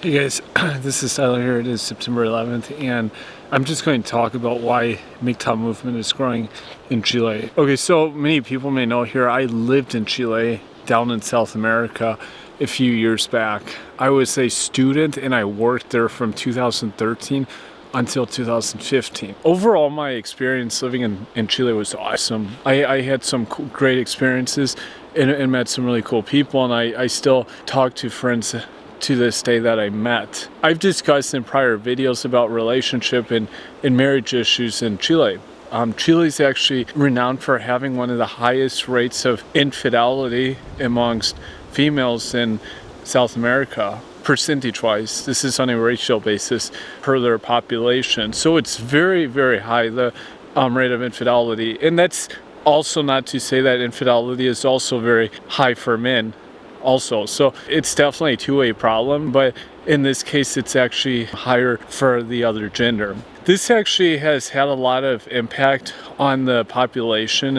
Hey guys, this is Tyler here. It is September 11th, and I'm just going to talk about why MGTOW movement is growing in Chile. Okay, so many people may know here, I lived in Chile, down in South America, a few years back. I was a student and I worked there from 2013 until 2015. Overall, my experience living in Chile was awesome. I had some great experiences and met some really cool people, and I still talk to friends to this day that I met. I've discussed in prior videos about relationship and marriage issues in Chile. Chile is actually renowned for having one of the highest rates of infidelity amongst females in South America, percentage-wise. This is on a ratio basis per their population. So it's very, very high, the rate of infidelity. And that's also not to say that infidelity is also very high for men also. So it's definitely a two-way problem, but in this case it's actually higher for the other gender. This actually has had a lot of impact on the population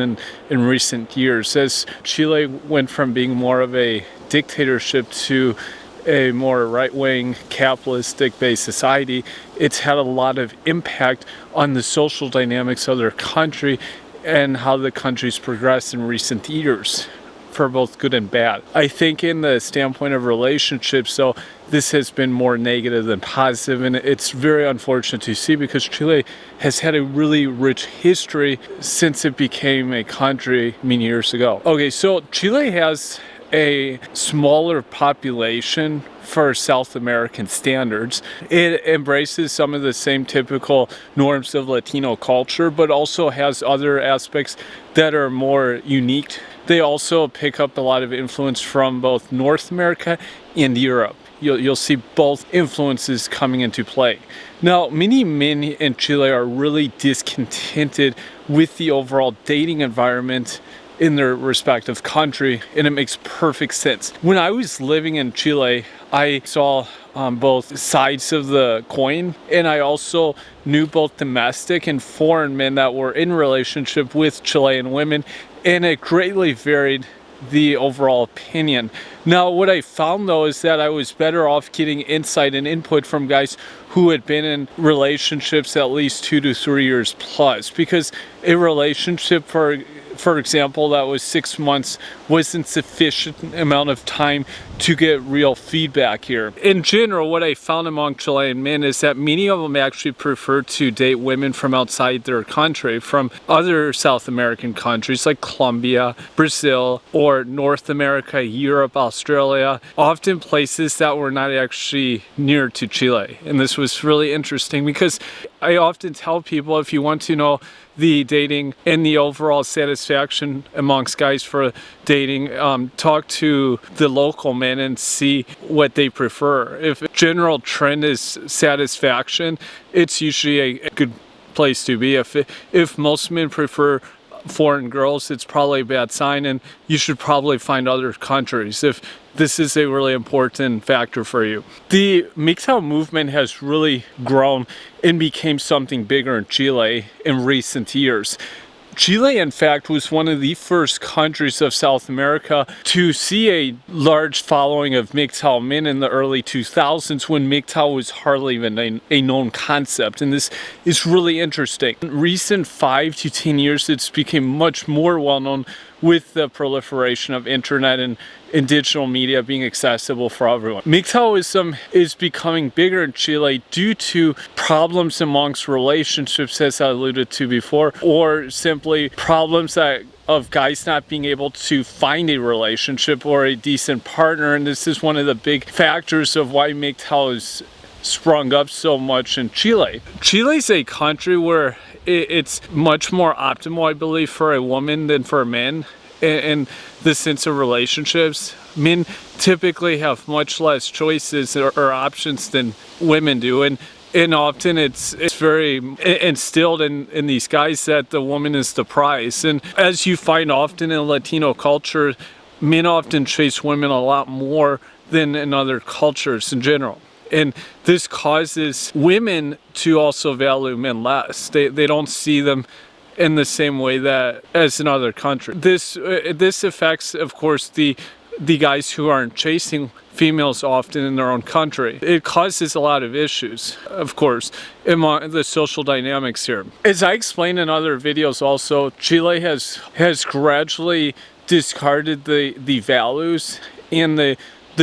in recent years, as Chile went from being more of a dictatorship to a more right-wing capitalistic-based society. It's had a lot of impact on the social dynamics of their country and how the country's progressed in recent years, for both good and bad. I think in the standpoint of relationships, though, this has been more negative than positive, and it's very unfortunate to see because Chile has had a really rich history since it became a country many years ago. Okay, so Chile has a smaller population for South American standards. It embraces some of the same typical norms of Latino culture, but also has other aspects that are more unique. They also pick up a lot of influence from both North America and Europe. You'll see both influences coming into play. Now, many men in Chile are really discontented with the overall dating environment in their respective country, and it makes perfect sense. When I was living in Chile, I saw both sides of the coin, and I also knew both domestic and foreign men that were in relationship with Chilean women, and it greatly varied the overall opinion. Now, what I found though is that I was better off getting insight and input from guys who had been in relationships at least 2 to 3 years plus, because a relationship, for example, that was 6 months wasn't sufficient amount of time to get real feedback here. In general, what I found among Chilean men is that many of them actually prefer to date women from outside their country, from other South American countries like Colombia, Brazil, or North America, Europe, Australia, often places that were not actually near to Chile. And this was really interesting because I often tell people, if you want to know the dating and the overall satisfaction amongst guys for dating, talk to the local men and see what they prefer. If general trend is satisfaction, it's usually a good place to be. If most men prefer foreign girls, it's probably a bad sign, and you should probably find other countries if this is a really important factor for you. The MGTOW movement has really grown and became something bigger in Chile in recent years. Chile, in fact, was one of the first countries of South America to see a large following of MGTOW men in the early 2000s, when MGTOW was hardly even a known concept. And this is really interesting. In recent 5 to 10 years, it's become much more well known with the proliferation of internet and digital media being accessible for everyone. MGTOWism is becoming bigger in Chile due to problems amongst relationships, as I alluded to before, or simply problems of guys not being able to find a relationship or a decent partner. And this is one of the big factors of why MGTOW is sprung up so much in Chile. Chile is a country where it's much more optimal, I believe, for a woman than for a man in the sense of relationships. Men typically have much less choices or options than women do, and often it's very instilled in these guys that the woman is the prize. And as you find often in Latino culture, men often chase women a lot more than in other cultures in general. And this causes women to also value men less. They don't see them in the same way that as in other countries. This affects, of course, the the guys who aren't chasing females often in their own country. It causes a lot of issues, of course, among the social dynamics here. As I explained in other videos also, Chile has gradually discarded the values and the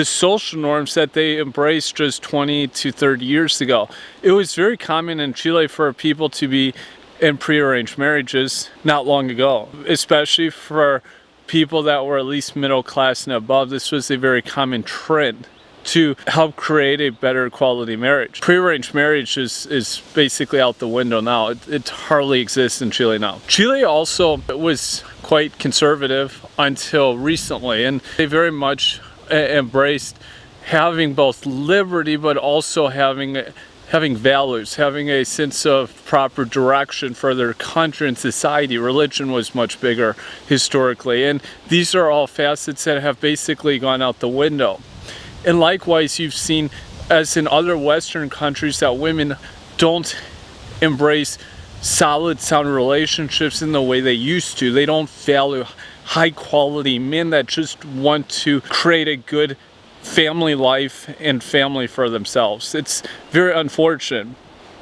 social norms that they embraced just 20 to 30 years ago. It was very common in Chile for people to be in prearranged marriages not long ago, especially for people that were at least middle class and above. This was a very common trend to help create a better quality marriage. Prearranged marriage is basically out the window now. It hardly exists in Chile now. Chile also was quite conservative until recently, and they very much embraced having both liberty but also having values, having a sense of proper direction for their country and society. Religion was much bigger historically, and these are all facets that have basically gone out the window. And likewise, you've seen, as in other Western countries, that women don't embrace solid, sound relationships in the way they used to. They don't value high quality men that just want to create a good family life and family for themselves. It's very unfortunate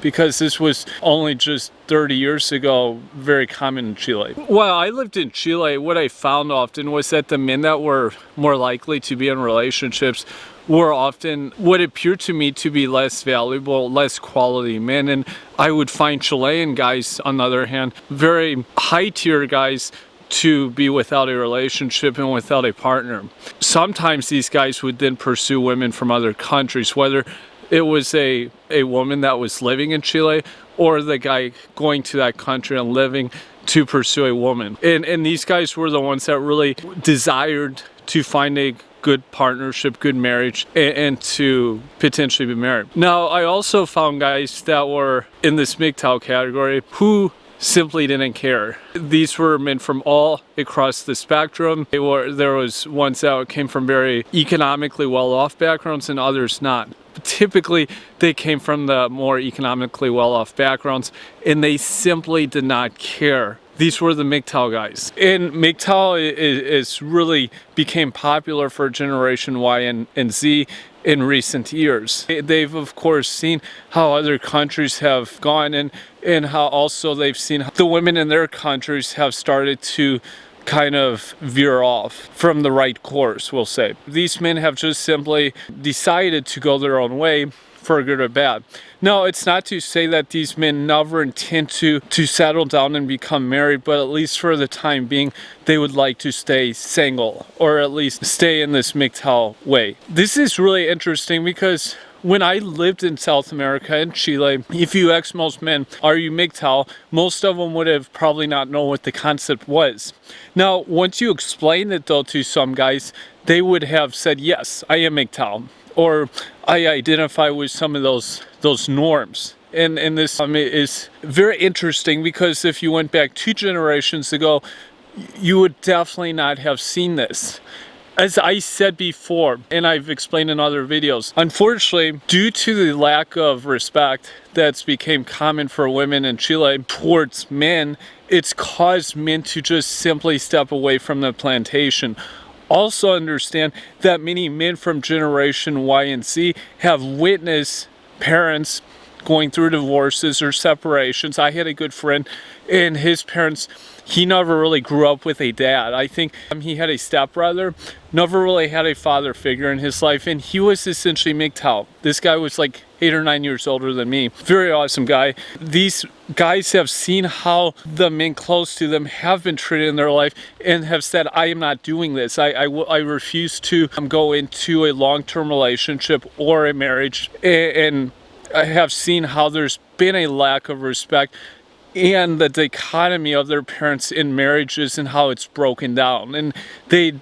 because this was only just 30 years ago very common in Chile. While I lived in Chile, what I found often was that the men that were more likely to be in relationships were often what appeared to me to be less valuable, less quality men. And I would find Chilean guys, on the other hand, very high tier guys, to be without a relationship and without a partner. Sometimes these guys would then pursue women from other countries, whether it was a woman that was living in Chile or the guy going to that country and living to pursue a woman. And these guys were the ones that really desired to find a good partnership, good marriage, and to potentially be married. Now, I also found guys that were in this MGTOW category who simply didn't care. These were men from all across the spectrum. There was ones that came from very economically well-off backgrounds and others not. But typically, they came from the more economically well-off backgrounds, and they simply did not care. These were the MGTOW guys. And MGTOW is really became popular for Generation Y and Z in recent years. They've of course seen how other countries have gone and how also they've seen the women in their countries have started to kind of veer off from the right course, we'll say. These men have just simply decided to go their own way, for good or bad. Now, it's not to say that these men never intend to settle down and become married, but at least for the time being, they would like to stay single, or at least stay in this MGTOW way. This is really interesting because when I lived in South America, in Chile, if you ask most men, are you MGTOW? Most of them would have probably not known what the concept was. Now, once you explain it though to some guys, they would have said, yes, I am MGTOW, or I identify with some of those norms. And this is very interesting because if you went back 2 generations ago, you would definitely not have seen this. As I said before, and I've explained in other videos, unfortunately, due to the lack of respect that's become common for women in Chile towards men, it's caused men to just simply step away from the plantation. Also understand that many men from Generation Y and Z have witnessed parents going through divorces or separations. I had a good friend and his parents, he never really grew up with a dad. I think he had a stepbrother, never really had a father figure in his life, and he was essentially MGTOW. This guy was like 8 or 9 years older than me. Very awesome guy. These guys have seen how the men close to them have been treated in their life and have said, I am not doing this. I refuse to go into a long-term relationship or a marriage. And I have seen how there's been a lack of respect and the dichotomy of their parents in marriages and how it's broken down, and they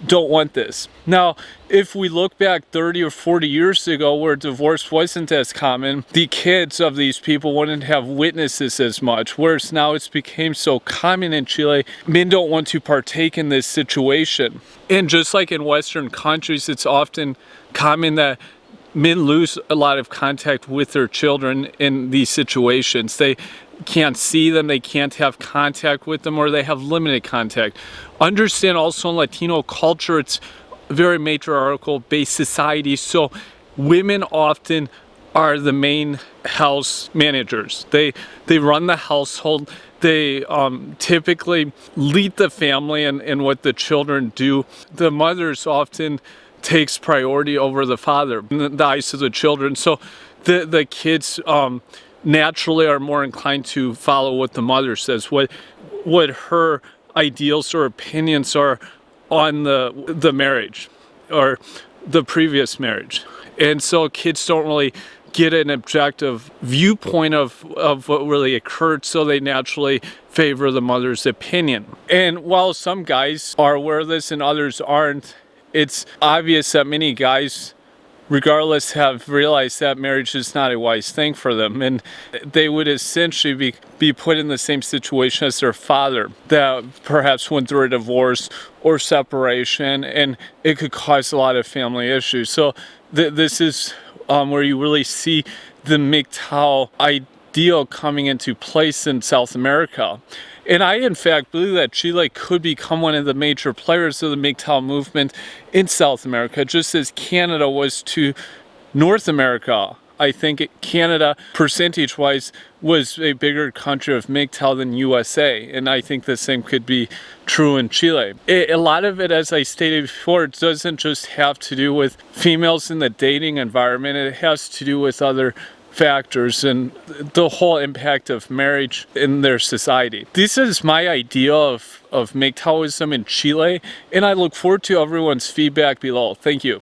don't want this. Now, if we look back 30 or 40 years ago where divorce wasn't as common, the kids of these people wouldn't have witnessed this as much, whereas now it's become so common in Chile, men don't want to partake in this situation. And just like in Western countries, it's often common that men lose a lot of contact with their children in these situations. They can't see them, they can't have contact with them, or they have limited contact. Understand also in Latino culture, it's a very matriarchal based society, so women often are the main house managers. They run the household. They typically lead the family in what the children do. The mothers often takes priority over the father in the eyes of the children. So the kids naturally are more inclined to follow what the mother says, what her ideals or opinions are on the marriage or the previous marriage. And so kids don't really get an objective viewpoint of what really occurred, so they naturally favor the mother's opinion. And while some guys are aware of this and others aren't, it's obvious that many guys, regardless, have realized that marriage is not a wise thing for them, and they would essentially be put in the same situation as their father, that perhaps went through a divorce or separation, and it could cause a lot of family issues. So this is where you really see the MGTOW ideal coming into place in South America. And I, in fact, believe that Chile could become one of the major players of the MGTOW movement in South America, just as Canada was to North America. I think Canada, percentage-wise, was a bigger country of MGTOW than USA, and I think the same could be true in Chile. A lot of it, as I stated before, it doesn't just have to do with females in the dating environment. It has to do with other factors and the whole impact of marriage in their society. This is my idea of MGTOWism in Chile, and I look forward to everyone's feedback below. Thank you.